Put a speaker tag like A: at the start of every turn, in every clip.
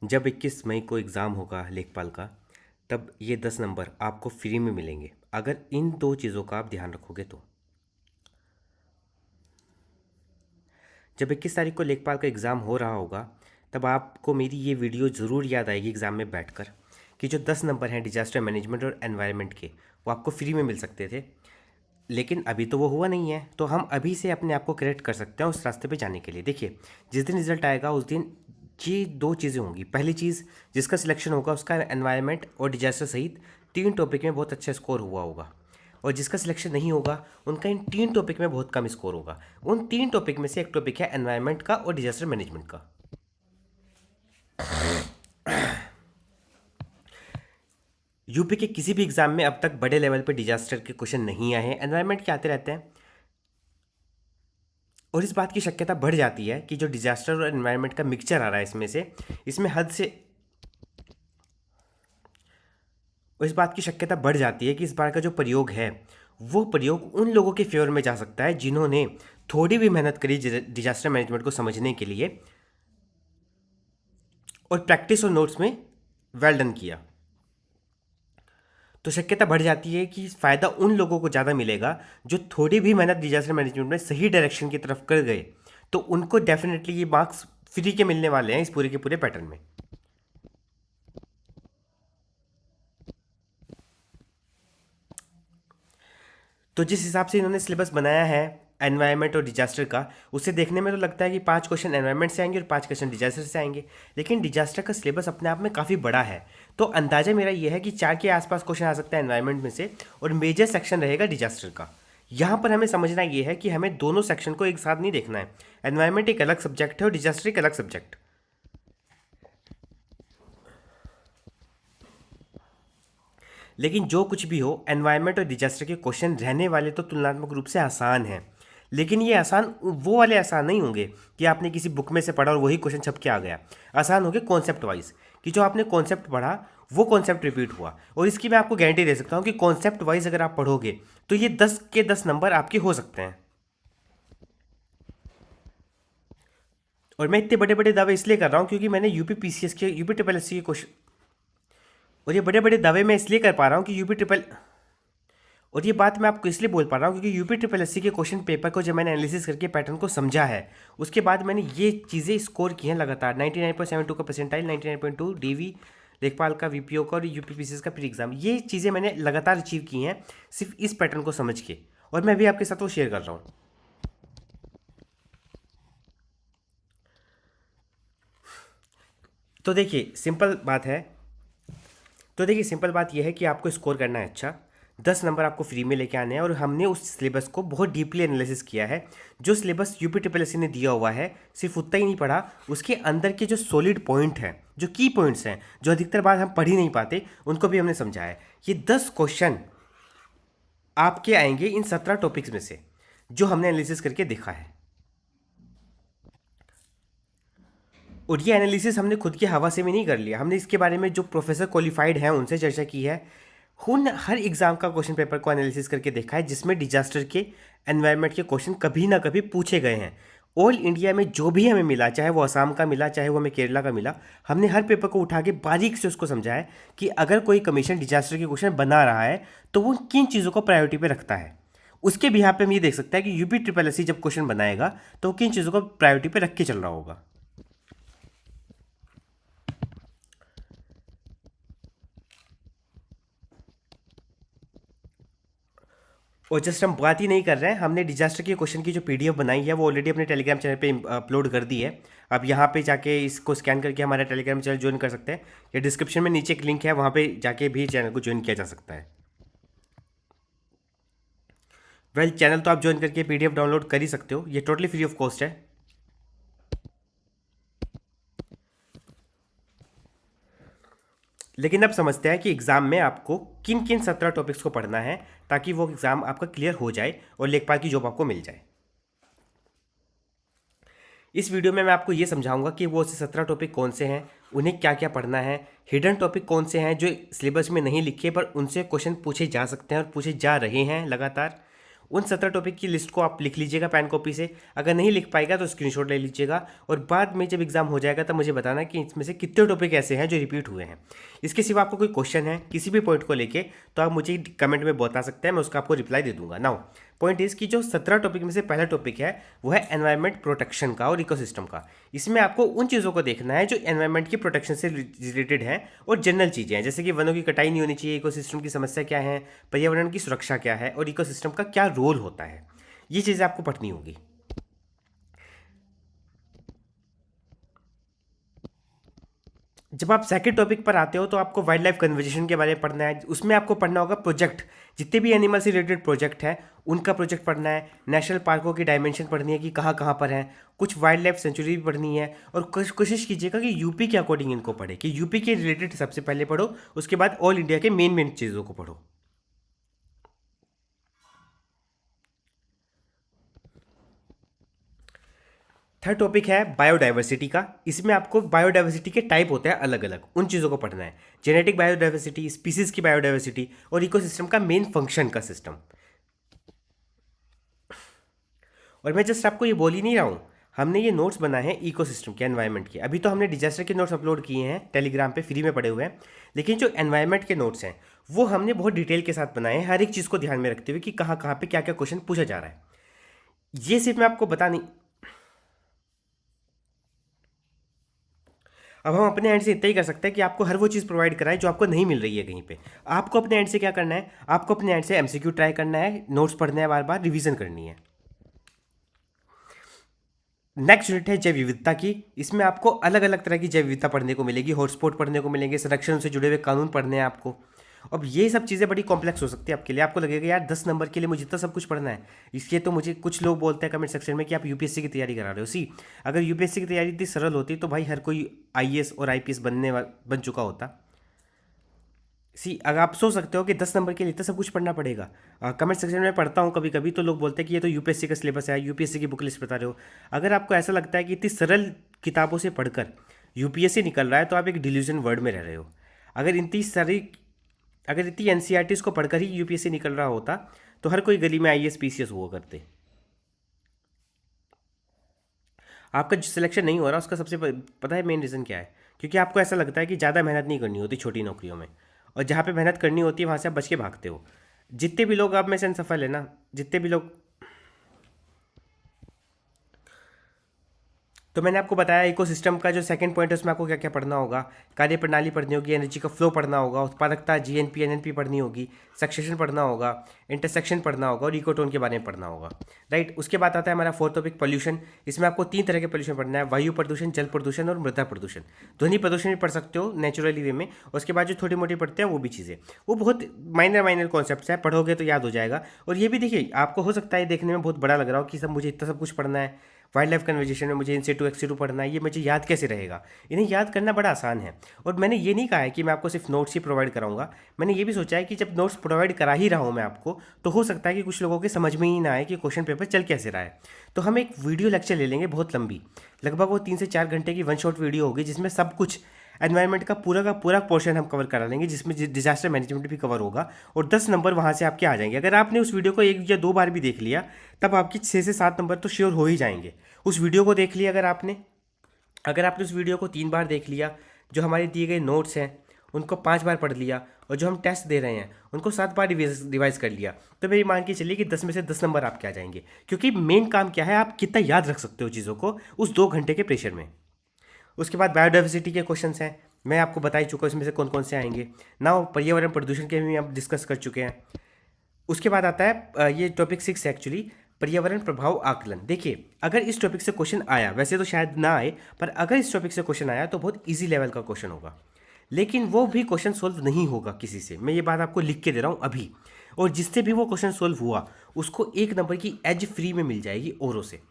A: जब 21 मई को एग्ज़ाम होगा लेखपाल का, तब ये 10 नंबर आपको फ्री में मिलेंगे अगर इन दो चीज़ों का आप ध्यान रखोगे तो। जब 21 तारीख को लेखपाल का एग्ज़ाम हो रहा होगा, तब आपको मेरी ये वीडियो ज़रूर याद आएगी एग्ज़ाम में बैठकर कि जो 10 नंबर हैं डिजास्टर मैनेजमेंट और एनवायरनमेंट के, वो आपको फ्री में मिल सकते थे। लेकिन अभी तो वो हुआ नहीं है, तो हम अभी से अपने आप को करेक्ट कर सकते हैं उस रास्ते पे जाने के लिए। देखिए, जिस दिन रिजल्ट आएगा उस दिन ये दो चीज़ें होंगी। पहली चीज़, जिसका सिलेक्शन होगा उसका एनवायरनमेंट और डिजास्टर सहित 3 टॉपिक में बहुत अच्छा स्कोर हुआ होगा, और जिसका सिलेक्शन नहीं होगा उनका इन 3 टॉपिक में बहुत कम स्कोर होगा। उन 3 टॉपिक में से एक टॉपिक है एनवायरनमेंट का और डिजास्टर मैनेजमेंट का। यूपी के किसी भी एग्जाम में अब तक बड़े लेवल पे डिजास्टर के क्वेश्चन नहीं आए हैं, एनवायरनमेंट के आते रहते हैं। और इस बात की शक्यता बढ़ जाती है कि जो डिजास्टर और एनवायरनमेंट का मिक्सचर आ रहा है इसमें हद से, और इस बात की शक्यता बढ़ जाती है कि इस बार का जो प्रयोग है वो प्रयोग उन लोगों के फेवर में जा सकता है जिन्होंने थोड़ी भी मेहनत करी डिजास्टर मैनेजमेंट को समझने के लिए और प्रैक्टिस और नोट्स में वेल डन किया। तो शक्यता बढ़ जाती है कि फ़ायदा उन लोगों को ज़्यादा मिलेगा जो थोड़ी भी मेहनत डिजास्टर मैनेजमेंट में सही डायरेक्शन की तरफ कर गए, तो उनको डेफिनेटली ये मार्क्स फ्री के मिलने वाले हैं इस पूरे के पूरे पैटर्न में। तो जिस हिसाब से इन्होंने सिलेबस बनाया है एनवायरनमेंट और डिजास्टर का, उसे देखने में तो लगता है कि 5 क्वेश्चन एनवायरनमेंट से आएंगे और 5 क्वेश्चन डिजास्टर से आएंगे। लेकिन डिजास्टर का सिलेबस अपने आप में काफ़ी बड़ा है, तो अंदाजा मेरा यह है कि 4 के आसपास क्वेश्चन आ सकता है एनवायरनमेंट में से, और मेजर सेक्शन रहेगा डिजास्टर का। यहाँ पर हमें समझना ये है कि हमें दोनों सेक्शन को एक साथ नहीं देखना है। एनवायरनमेंट एक अलग सब्जेक्ट है और डिजास्टर एक अलग सब्जेक्ट। लेकिन जो कुछ भी हो, एनवायरनमेंट और डिजास्टर के क्वेश्चन रहने वाले तो तुलनात्मक रूप से आसान हैं। लेकिन ये आसान वो वाले आसान नहीं होंगे कि आपने किसी बुक में से पढ़ा और वही क्वेश्चन छप के आ गया। आसान होंगे कॉन्सेप्ट वाइज, कि जो आपने कॉन्सेप्ट पढ़ा वो कॉन्सेप्ट रिपीट हुआ। और इसकी मैं आपको गारंटी दे सकता हूँ कि कॉन्सेप्ट वाइज अगर आप पढ़ोगे तो ये 10 के 10 नंबर आपके हो सकते हैं। और मैं इतने बड़े बड़े दावे इसलिए कर रहा हूँ क्योंकि मैंने यूपी पीसीएस के, यूपी ट्रिपल एस सी के क्वेश्चन, और ये बड़े बड़े दावे मैं इसलिए कर पा रहा हूँ कि यूपी ट्रिपल, और ये बात मैं आपको इसलिए बोल पा रहा हूँ क्योंकि यूपी ट्रिपल एस सी के क्वेश्चन पेपर को जब मैंने एनालिसिस करके पैटर्न को समझा है, उसके बाद मैंने ये चीज़ें स्कोर की हैं लगातार। 99.72 का परसेंटाइल, 99.2 डीवी लेखपाल का, वीपीओ का और यूपीपीसीएस का प्री एग्जाम, ये चीज़ें मैंने लगातार अचीव की हैं सिर्फ इस पैटर्न को समझ के, और मैं भी आपके साथ वो शेयर कर रहा हूँ। तो देखिए सिंपल बात है, तो देखिए सिंपल बात यह है कि आपको स्कोर करना है अच्छा, 10 नंबर आपको फ्री में लेके आने हैं, और हमने उस सिलेबस को बहुत डीपली एनालिसिस किया है। जो syllabus UP triple S C ने दिया हुआ है सिर्फ उतना ही नहीं पढ़ा, उसके अंदर के जो सॉलिड पॉइंट हैं, जो की पॉइंट्स हैं, जो अधिकतर बार हम पढ़ ही नहीं पाते, उनको भी हमने समझा है। ये 10 क्वेश्चन आपके आएंगे इन 17 टॉपिक्स में से जो हमने एनालिसिस करके देखा है। और ये एनालिसिस हमने खुद की हवा से भी नहीं कर लिया, हमने इसके बारे में जो प्रोफेसर क्वालिफाइड हैं उनसे चर्चा की है। उन हर एग्जाम का क्वेश्चन पेपर को एनालिसिस करके देखा है जिसमें डिजास्टर के, एनवायरनमेंट के क्वेश्चन कभी ना कभी पूछे गए हैं। ऑल इंडिया में जो भी हमें मिला, चाहे वो असम का मिला, चाहे वो हमें केरला का मिला, हमने हर पेपर को उठा के बारीक से उसको समझा है कि अगर कोई कमीशन डिजास्टर के क्वेश्चन बना रहा है तो वो किन चीज़ों को प्रायोरिटी पे रखता है। उसके बिहार पे हम ये देख सकते हैं कि यूपी ट्रिपल एस सी जब क्वेश्चन बनाएगा तो वो किन चीज़ों को प्रायोरिटी पे रख के चल रहा होगा। और जस्ट हम बात ही नहीं कर रहे हैं, हमने डिजास्टर के क्वेश्चन की जो पीडीएफ बनाई है वो ऑलरेडी अपने टेलीग्राम चैनल पे अपलोड कर दी है। आप यहाँ पे जाके इसको स्कैन करके हमारा टेलीग्राम चैनल ज्वाइन कर सकते हैं, या डिस्क्रिप्शन में नीचे एक लिंक है, वहाँ पे जाके भी चैनल को ज्वाइन किया जा सकता है। वेल, चैनल तो आप ज्वाइन करके पीडीएफ डाउनलोड कर ही सकते हो, ये टोटली फ्री ऑफ कॉस्ट है। लेकिन अब समझते हैं कि एग्ज़ाम में आपको किन किन 17 टॉपिक्स को पढ़ना है ताकि वो एग्ज़ाम आपका क्लियर हो जाए और लेखपाल की जॉब आपको मिल जाए। इस वीडियो में मैं आपको ये समझाऊंगा कि वो से 17 टॉपिक कौन से हैं, उन्हें क्या क्या पढ़ना है, हिडन टॉपिक कौन से हैं जो सिलेबस में नहीं लिखे पर उनसे क्वेश्चन पूछे जा सकते हैं और पूछे जा रहे हैं लगातार, उन 17 टॉपिक की लिस्ट को आप लिख लीजिएगा पेन कॉपी से। अगर नहीं लिख पाएगा तो स्क्रीनशॉट ले लीजिएगा, और बाद में जब एग्जाम हो जाएगा तब मुझे बताना कि इसमें से कितने टॉपिक ऐसे हैं जो रिपीट हुए हैं। इसके सिवा आपको कोई क्वेश्चन है किसी भी पॉइंट को लेके तो आप मुझे कमेंट में बता सकते हैं, मैं उसका आपको रिप्लाई दे दूंगा। नाउ पॉइंट इज कि जो 17 टॉपिक में से पहला टॉपिक है वो है एनवायरनमेंट प्रोटेक्शन का और इकोसिस्टम का। इसमें आपको उन चीज़ों को देखना है जो एनवायरनमेंट की प्रोटेक्शन से रिलेटेड हैं और जनरल चीज़ें हैं, जैसे कि वनों की कटाई नहीं होनी चाहिए, इकोसिस्टम की समस्या क्या है, पर्यावरण की सुरक्षा क्या है और इकोसिस्टम का क्या रोल होता है। ये चीज़ें आपको पढ़नी होगी। जब आप सेकंड टॉपिक पर आते हो तो आपको वाइल्ड लाइफ कन्वर्जेशन के बारे में पढ़ना है। उसमें आपको पढ़ना होगा प्रोजेक्ट, जितने भी एनिमल से रिलेटेड प्रोजेक्ट है उनका प्रोजेक्ट पढ़ना है। नेशनल पार्कों की डायमेंशन पढ़नी है कि कहाँ कहाँ पर हैं, कुछ वाइल्ड लाइफ सेंचुरी भी पढ़नी है, और कोशिश कीजिएगा कि यूपी के अकॉर्डिंग इनको पढ़े, कि यूपी के रिलेटेड सबसे पहले पढ़ो, उसके बाद ऑल इंडिया के मेन मेन चीज़ों को पढ़ो। थर्ड टॉपिक है बायोडाइवर्सिटी का। इसमें आपको बायोडाइवर्सिटी के टाइप होते हैं अलग अलग, उन चीज़ों को पढ़ना है। जेनेटिक बायोडाइवर्सिटी, स्पीसीज की बायोडाइवर्सिटी और इकोसिस्टम का मेन फंक्शन का सिस्टम। और मैं जस्ट आपको ये बोल ही नहीं रहा हूँ, हमने ये नोट्स बनाए हैं इकोसिस्टम के, एनवायरनमेंट के। अभी तो हमने डिजास्टर के नोट्स अपलोड किए हैं टेलीग्राम पे, फ्री में पड़े हुए हैं, लेकिन जो एनवायरनमेंट के नोट्स हैं वो हमने बहुत डिटेल के साथ बनाए हैं, हर एक चीज़ को ध्यान में रखते हुए कि कहाँ कहाँ पे क्या क्या क्वेश्चन पूछा जा रहा है। ये सिर्फ मैं आपको बता नहीं, अब हम अपने एंड से इतना ही कर सकते हैं कि आपको हर वो चीज़ प्रोवाइड कराएं जो आपको नहीं मिल रही है कहीं पे। आपको अपने एंड से क्या करना है, आपको अपने एंड से एमसीक्यू ट्राई करना है, नोट्स पढ़ने हैं, बार बार रिवीजन करनी है। नेक्स्ट यूनिट है जैव विविधता की। इसमें आपको अलग अलग तरह की जैव विविधता पढ़ने को मिलेगी, हॉटस्पॉट पढ़ने को मिलेंगे, संरक्षण से जुड़े हुए कानून पढ़ने हैं आपको। अब ये सब चीज़ें बड़ी कॉम्प्लेक्स हो सकती है आपके लिए, आपको लगेगा यार 10 नंबर के लिए मुझे इतना सब कुछ पढ़ना है। इसलिए तो मुझे कुछ लोग बोलते हैं कमेंट सेक्शन में कि आप यूपीएससी की तैयारी करा रहे हो। सी, अगर यूपीएससी की तैयारी इतनी सरल होती तो भाई हर कोई आईएएस और आईपीएस बन चुका होता। सी, अगर आप सोच सकते हो कि 10 नंबर के लिए तो सब कुछ पढ़ना पड़ेगा। कमेंट सेक्शन में पढ़ता हूँ कभी कभी तो लोग बोलते हैं कि ये तो यूपीएससी का सिलेबस है, यूपीएससी की बुक लिस्ट बता रहे हो। अगर आपको ऐसा लगता है कि इतनी सरल किताबों से पढ़कर यूपीएससी निकल रहा है तो आप एक डिल्यूजन वर्ड में रह रहे हो। अगर इतनी एनसीईआरटीज़ को पढ़कर ही यूपीएससी निकल रहा होता तो हर कोई गली में आईएएस पीसीएस हुआ करते। आपका जो सिलेक्शन नहीं हो रहा उसका सबसे पता है मेन रीज़न क्या है? क्योंकि आपको ऐसा लगता है कि ज़्यादा मेहनत नहीं करनी होती छोटी नौकरियों में, और जहाँ पे मेहनत करनी होती है वहाँ से आप बच के भागते हो। जितने भी लोग आप में से सफल है ना, जितने भी लोग, तो मैंने आपको बताया इकोसिस्टम का जो सेकंड पॉइंट है उसमें आपको क्या क्या पढ़ना होगा। कार्य प्रणाली पढ़नी होगी, एनर्जी का फ्लो पढ़ना होगा, उत्पादकता जीएनपी एनएनपी पढ़नी होगी, सक्सेशन पढ़ना होगा, इंटरसेक्शन पढ़ना होगा और इकोटोन के बारे में पढ़ना होगा। राइट, उसके बाद आता है हमारा फोर्थ टॉपिक पॉल्यूशन। इसमें आपको 3 तरह के पॉल्यूशन पढ़ना है, वायु प्रदूषण, जल प्रदूषण और मृदा प्रदूषण। ध्वनि प्रदूषण भी पढ़ सकते हो नेचुरली वे में। उसके बाद जो छोटी मोटी पढ़ते हैं वो भी चीज़ें, वो बहुत माइनर माइनर कॉन्सेप्ट्स है, पढ़ोगे तो याद हो जाएगा। और ये भी देखिए, आपको हो सकता है देखने में बहुत बड़ा लग रहा हो कि सब मुझे इतना सब कुछ पढ़ना है, वाइल्ड लाइफ कन्वर्जेशन में मुझे इनसे एक्स पढ़ना है, ये मुझे याद कैसे रहेगा? इन्हें याद करना बड़ा आसान है। और मैंने ये नहीं कहा है कि मैं आपको सिर्फ नोट्स ही प्रोवाइड कराऊंगा, मैंने ये भी सोचा है कि जब नोट्स प्रोवाइड करा ही रहा हूँ मैं आपको, तो हो सकता है कि कुछ लोगों के समझ में ही ना आए कि क्वेश्चन पेपर चल कैसे रहा है। तो हम एक वीडियो लेक्चर ले लेंगे बहुत लंबी, लगभग वो 3 से 4 घंटे की वन शॉट वीडियो होगी, जिसमें सब कुछ एनवायरनमेंट का पूरा पोर्शन हम कवर करा लेंगे, जिसमें डिजास्टर मैनेजमेंट भी कवर होगा, और 10 नंबर वहाँ से आपके आ जाएंगे। अगर आपने उस वीडियो को 1 या 2 बार भी देख लिया तब आपकी 6 से 7 नंबर तो श्योर हो ही जाएंगे। उस वीडियो को देख लिया अगर आपने उस वीडियो को 3 बार देख लिया, जो हमारे दिए गए नोट्स हैं उनको 5 बार पढ़ लिया, और जो हम टेस्ट दे रहे हैं उनको 7 बार रिवाइज कर लिया, तो मेरी मान के चलिए कि 10 में से 10 नंबर आपके आ जाएंगे। क्योंकि मेन काम क्या है, आप कितना याद रख सकते हो चीज़ों को उस 2 घंटे के प्रेशर में। उसके बाद बायोडाइवर्सिटी के क्वेश्चंस हैं, मैं आपको बता ही चुका हूँ इसमें से कौन कौन से आएंगे ना। पर्यावरण प्रदूषण के भी हम डिस्कस कर चुके हैं। उसके बाद आता है ये टॉपिक 6 है एक्चुअली, पर्यावरण प्रभाव आकलन। देखिए, अगर इस टॉपिक से क्वेश्चन आया, वैसे तो शायद ना आए, पर अगर इस टॉपिक से क्वेश्चन आया तो बहुत इजी लेवल का क्वेश्चन होगा, लेकिन वो भी क्वेश्चन सोल्व नहीं होगा किसी से। मैं ये बात आपको लिख के दे रहा हूँ अभी, और जिससे भी वो क्वेश्चन सोल्व हुआ उसको 1 नंबर की एज फ्री में मिल जाएगी औरों से।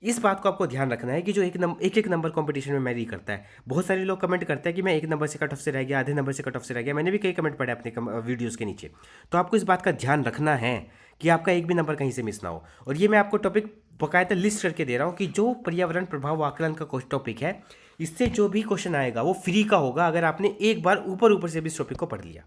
A: इस बात को आपको ध्यान रखना है कि जो एक नंबर कंपटीशन में मैरी करता है। बहुत सारे लोग कमेंट करते हैं कि मैं 1 नंबर से कट ऑफ से रह गया, आधे नंबर से कट ऑफ से रह गया। मैंने भी कई कमेंट पढ़े अपने वीडियोस के नीचे। तो आपको इस बात का ध्यान रखना है कि आपका एक भी नंबर कहीं से मिस ना हो। और ये मैं आपको टॉपिक बाकायदा लिस्ट करके दे रहा हूँ कि जो पर्यावरण प्रभाव आकलन का टॉपिक है, इससे जो भी क्वेश्चन आएगा वो फ्री का होगा, अगर आपने एक बार ऊपर से भी इस टॉपिक को पढ़ लिया।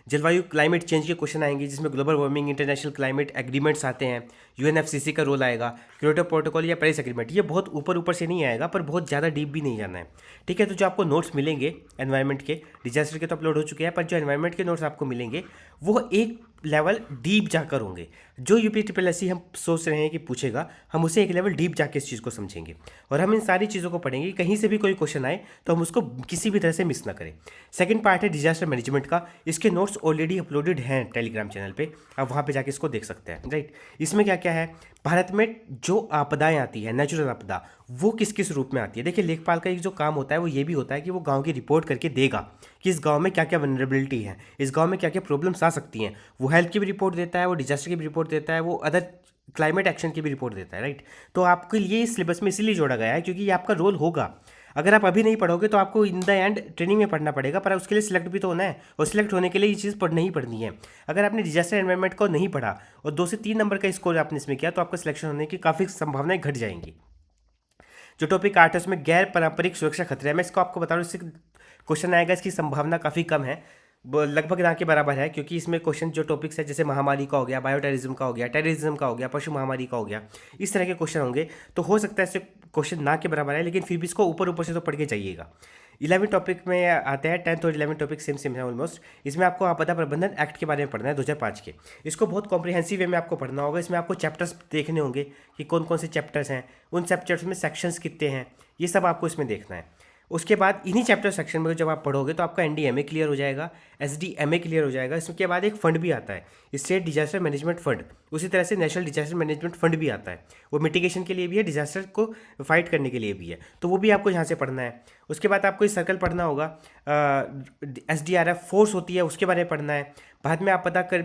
A: जलवायु क्लाइमेट चेंज के क्वेश्चन आएंगे, जिसमें global warming, international climate agreements आते हैं, यूएनएफसीसी का रोल आएगा, क्योटो प्रोटोकॉल या पेरिस एग्रीमेंट। ये बहुत ऊपर ऊपर से नहीं आएगा, पर बहुत ज़्यादा डीप भी नहीं जाना है, ठीक है। तो जो आपको नोट्स मिलेंगे एनवायरनमेंट के, डिजास्टर के तो अपलोड हो चुके हैं, पर जो एनवायरनमेंट के नोट्स आपको मिलेंगे वो एक लेवल डीप जाकर होंगे। जो यूपीएससी हम सोच रहे हैं कि पूछेगा, हम उसे एक लेवल डीप जाके इस चीज़ को समझेंगे, और हम इन सारी चीज़ों को पढ़ेंगे। कहीं से भी कोई क्वेश्चन आए तो हम उसको किसी भी तरह से मिस ना करें। सेकंड पार्ट है डिजास्टर मैनेजमेंट का। इसके नोट्स ऑलरेडी अपलोडेड हैं टेलीग्राम चैनल पे, आप वहाँ पे जाके इसको देख सकते हैं, राइट। इसमें क्या क्या है, भारत में जो आपदाएं आती है, नेचुरल आपदा, वो किस किस रूप में आती है। देखिए, लेखपाल का एक जो काम होता है वो ये भी होता है कि वो गाँव की रिपोर्ट करके देगा कि इस गाँव में क्या क्या वनरेबिलिटी है, इस गाँव में क्या क्या प्रॉब्लम्स आ सकती हैं। वो हेल्थ की भी रिपोर्ट देता है, वो डिजास्टर की भी रिपोर्ट देता है, वो अदर क्लाइमेट एक्शन की भी रिपोर्ट देता है, राइट। तो आपके लिए इस सिलेबस में इसीलिए जोड़ा गया है क्योंकि ये आपका रोल होगा। अगर आप अभी नहीं पढ़ोगे तो आपको इन द एंड ट्रेनिंग में पढ़ना पड़ेगा, पर उसके लिए सिलेक्ट भी तो होना है, और सिलेक्ट होने के लिए ये चीज़ पढ़नी ही पढ़नी है। अगर आपने डिजास्टर एनवायरनमेंट को नहीं पढ़ा और 2 से 3 नंबर का स्कोर आपने इसमें किया, तो आपका सिलेक्शन होने की काफ़ी संभावनाएं घट जाएंगी। जो टॉपिक 8 है उसमें गैर पारंपरिक सुरक्षा खतरे है। मैं इसको आपको बता रहा हूँ, इससे क्वेश्चन आएगा, इसकी संभावना काफ़ी कम है, लगभग ना के बराबर है, क्योंकि इसमें क्वेश्चन जो टॉपिक्स है, जैसे महामारी का हो गया, बायोटेररिज्म का हो गया, टेररिज्म का हो गया, पशु महामारी का हो गया, इस तरह के क्वेश्चन होंगे। तो हो सकता है इससे क्वेश्चन ना के बराबर है, लेकिन फिर भी इसको ऊपर ऊपर से तो पढ़ के जाइएगा। 11 टॉपिक में आते हैं, 10th और 11 टॉपिक सेम सेम है ऑलमोस्ट। इसमें आपको आपदा प्रबंधन एक्ट के बारे में पढ़ना है 2005 के। इसको बहुत कॉम्प्रिहेंसिव वे में आपको पढ़ना होगा। इसमें आपको चैप्टर्स देखने होंगे कि कौन कौन से चैप्टर्स हैं, उन चैप्टर्स में सेक्शंस कितने हैं, ये सब आपको इसमें देखना है। उसके बाद इन्हीं चैप्टर सेक्शन में जब आप पढ़ोगे तो आपका एनडीएमए क्लियर हो जाएगा, एसडीएमए क्लियर हो जाएगा। इसके बाद एक फंड भी आता है, स्टेट डिजास्टर मैनेजमेंट फंड। उसी तरह से नेशनल डिजास्टर मैनेजमेंट फंड भी आता है, वो मिटिगेशन के लिए भी है, डिजास्टर को फाइट करने के लिए भी है, तो वो भी आपको यहाँ से पढ़ना है। उसके बाद आपको इस सर्कल पढ़ना होगा, एसडीआरएफ फोर्स होती है, उसके बारे में पढ़ना है। बाद में आपदा कर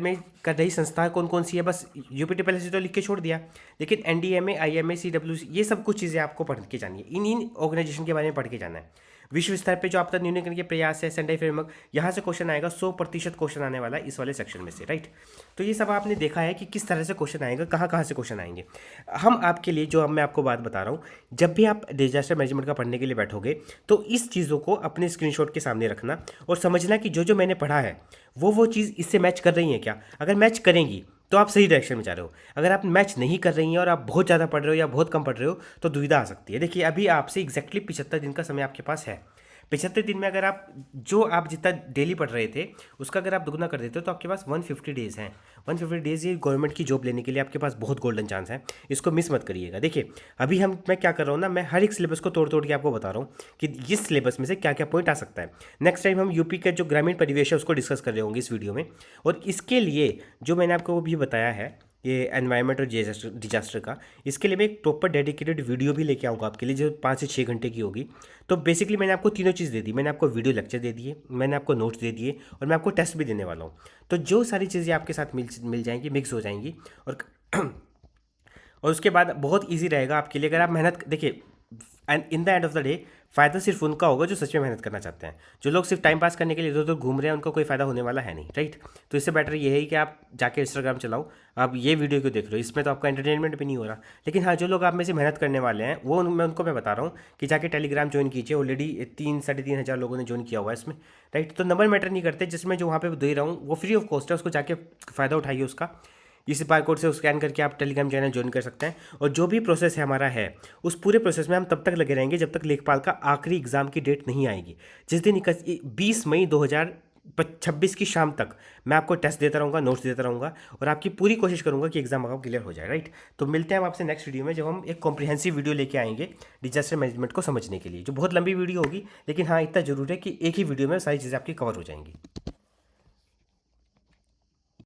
A: रही संस्था कौन कौन सी है, बस यूपीटी पहले से तो लिख के छोड़ दिया, लेकिन एनडीएमए, आईएमए, सीडब्ल्यूसी, ये सब कुछ चीज़ें आपको पढ़ के जानी है। इन ऑर्गेनाइजेशन के बारे में पढ़ के जाना है। विश्व स्तर पे जो आपदा न्यूनीकरण के प्रयास है, सेंडाई फ्रेमवर्क, यहाँ से क्वेश्चन आएगा, 100% क्वेश्चन आने वाला है इस वाले सेक्शन में से, राइट। तो ये सब आपने देखा है कि किस तरह से क्वेश्चन आएगा, कहाँ कहाँ से क्वेश्चन आएंगे। हम आपके लिए जो मैं आपको बात बता रहा हूँ, जब भी आप डिजास्टर मैनेजमेंट का पढ़ने के लिए बैठोगे तो इस चीज़ों को अपने स्क्रीनशॉट के सामने रखना और समझना कि जो जो मैंने पढ़ा है वो चीज़ इससे मैच कर रही है क्या। अगर मैच करेंगी तो आप सही डायरेक्शन में जा रहे हो। अगर आप मैच नहीं कर रही हैं और आप बहुत ज़्यादा पढ़ रहे हो या बहुत कम पढ़ रहे हो तो दुविधा आ सकती है। देखिए, अभी आपसे एग्जैक्टली 75 दिन का समय आपके पास है। 75 दिन में अगर आप जितना डेली पढ़ रहे थे उसका अगर आप दुगना कर देते हो तो आपके पास 150 डेज़ हैं। 150 डेज़ ये गवर्नमेंट की जॉब लेने के लिए आपके पास बहुत गोल्डन चांस है, इसको मिस मत करिएगा। देखिए, अभी मैं क्या कर रहा हूँ ना, मैं हर एक सिलेबस को तोड़ तोड़ के आपको बता रहा हूँ कि इस सिलेबस में से क्या क्या पॉइंट आ सकता है। नेक्स्ट टाइम हम यूपी का जो ग्रामीण परिवेश है उसको डिस्कस कर रहे होंगे इस वीडियो में, और इसके लिए जो मैंने आपको वो भी बताया है, ये एनवायरनमेंट और डिजास्टर का, इसके लिए मैं एक प्रॉपर डेडिकेटेड वीडियो भी लेके आऊँगा आपके लिए, जो 5 से 6 घंटे की होगी। तो बेसिकली मैंने आपको तीनों चीज़ दे दी, मैंने आपको वीडियो लेक्चर दे दिए, मैंने आपको नोट्स दे दिए, और मैं आपको टेस्ट भी देने वाला हूँ। तो जो सारी चीज़ें आपके साथ मिल जाएंगी, मिक्स हो जाएंगी, और उसके बाद बहुत ईजी रहेगा आपके लिए अगर आप मेहनत। देखिए, and in the end of the day फ़ायदा सिर्फ उनका होगा जो सच में मेहनत करना चाहते हैं। जो लोग सिर्फ टाइम पास करने के लिए इधर उधर घूम रहे हैं, उनको कोई फ़ायदा होने वाला है नहीं, राइट। तो इससे बेटर ये है कि आप जाके इंस्टाग्राम चलाओ, आप ये वीडियो क्यों देख रहे हो, इसमें तो आपका एंटरटेनमेंट भी नहीं हो रहा। लेकिन हाँ, जो लोग आप में से मेहनत करने वाले हैं वो उनको मैं बता रहा हूँ कि जाके टेलीग्राम ज्वाइन कीजिए। ऑलरेडी 3-3.5 हज़ार लोगों ने ज्वाइन किया हुआ है इसमें, राइट। तो नंबर मैटर नहीं करते, जिसमें जो वहाँ पे दे रहा हूँ वो फ्री ऑफ कॉस्ट है, उसको जाके फ़ायदा उठाइए उसका। इस बार कोड से स्कैन करके आप टेलीग्राम चैनल ज्वाइन कर सकते हैं। और जो भी प्रोसेस है हमारा है, उस पूरे प्रोसेस में हम तब तक लगे रहेंगे जब तक लेखपाल का आखिरी एग्जाम की डेट नहीं आएगी। जिस दिन 20 मई 2026 की शाम तक मैं आपको टेस्ट देता रहूँगा, नोट्स देता रहूँगा, और आपकी पूरी कोशिश करूँगा कि एग्जाम आपका क्लियर हो जाए, राइट। तो मिलते हैं हम आपसे नेक्स्ट वीडियो में, जब हम एक कॉम्प्रिहेंसिव वीडियो लेके आएंगे डिजास्टर मैनेजमेंट को समझने के लिए, जो बहुत लंबी वीडियो होगी, लेकिन हाँ, इतना जरूर है कि एक ही वीडियो में सारी चीज़ें आपकी कवर हो जाएंगी।